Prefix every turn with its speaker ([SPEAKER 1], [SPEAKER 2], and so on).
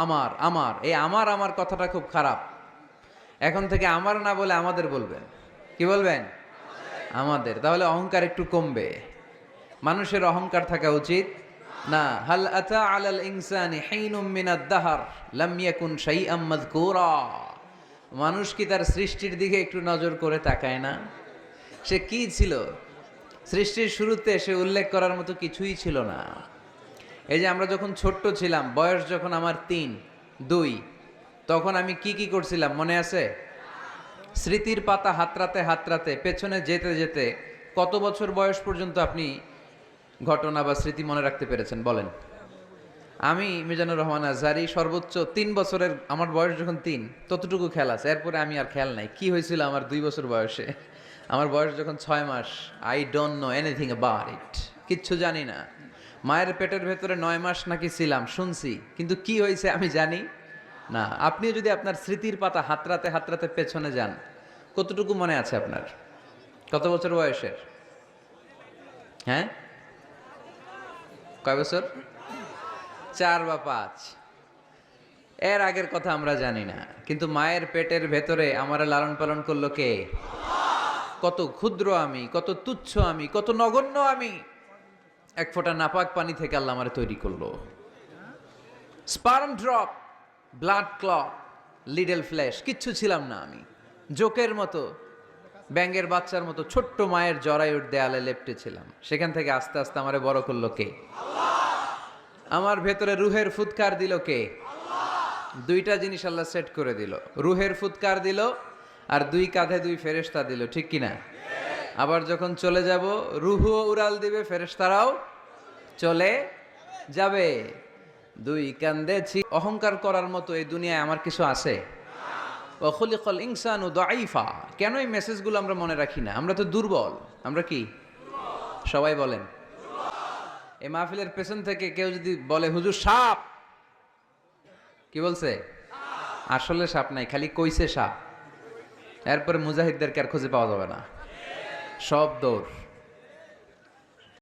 [SPEAKER 1] আমার আমার এই আমার আমার কথাটা খুব খারাপ। এখন থেকে আমার না বলে আমাদের বলবেন। কি বলবেন? আমাদের। তাহলে অহংকার একটু কমবে। মানুষের অহংকার থাকা উচিত না। হাল আতা আলাল ইনসানি হিনুম মিনাদ দাহর লাম ইয়াকুন শাইআম মাযকুরা। মানুষ কি তার সৃষ্টির দিকে একটু নজর করে তাকায় না? সে কি ছিল? সৃষ্টির শুরুতে সে উল্লেখ করার মতো কিছুই ছিল না। এই যে আমরা যখন ছোট্ট ছিলাম, বয়স যখন আমার 3, 2, তখন আমি কি কি করছিলাম মনে আছে? স্মৃতির পাতা হাতড়াতে হাতড়াতে পেছনে যেতে যেতে কত বছর বয়স পর্যন্ত আপনি ঘটনা বা স্মৃতি মনে রাখতে পেরেছেন বলেন? আমি মিজানুর রহমান আজহারি সর্বোচ্চ 3 বছরের, আমার বয়স যখন 3 ততটুকু খেয়াল আছে। এরপরে আমি আর খেয়াল নাই কি হয়েছিল আমার 2 বছর বয়সে। আমার বয়স যখন 6 মাস, I don't know anything about it, কিচ্ছু জানি না। মায়ের পেটের ভেতরে 9 মাস নাকি ছিলাম শুনছি, কিন্তু কি হয়েছে আমি জানি না। আপনি যদি আপনার স্মৃতির পাতা হাতড়াতে হাতড়াতে পেছনে যান, কতটুকু মনে আছে আপনার? কত বছর বয়সের? হ্যাঁ, কয় বছর? 4 বা 5। এর আগের কথা আমরা জানি না, কিন্তু মায়ের পেটের ভেতরে আমারে লালন পালন করলো কে? কত ক্ষুদ্র আমি, কত তুচ্ছ আমি, কত নগণ্য আমি। এক ফোঁটা নাপাক পানি থেকে আল্লাহ আমারে তৈরি করলো। Sperm drop, blood clot, little flesh, কিচ্ছু ছিলাম না আমি। জোকের মতো, ব্যাঙের বাচ্চার মতো ছোট্ট মায়ের জরায়ুর দেয়ালে লেপ্টে ছিলাম। সেখান থেকে আস্তে আস্তে আমারে বড় করলো কে? আমার ভেতরে রুহের ফুৎকার দিল কে? দুইটা জিনিস আল্লাহ সেট করে দিল। রুহের ফুৎকার দিল আর 2 কাঁধে 2 ফেরেশতা দিল, ঠিক কিনা? আবার যখন চলে যাব, রুহও উড়াল দিবে, ফেরেশতারাও চলে যাবে। 2 কাঁধে অহংকার করার মতো এই দুনিয়ায় আমার কিছু আছে? ওয়া খুলিকাল ইনসানু দাঈফা। কেন এই মেসেজগুলো আমরা মনে রাখি না? আমরা তো দুর্বল। আমরা কি? সবাই বলেন। এই মাহফিলের পেছন থেকে কেউ যদি বলে হুজুর সাপ, কি বলছে? আসলে সাপ নাই, খালি কইছে সাপ। এরপরে মুজাহিদদেরকে আর খুঁজে পাওয়া যাবে না, সব দৌড়।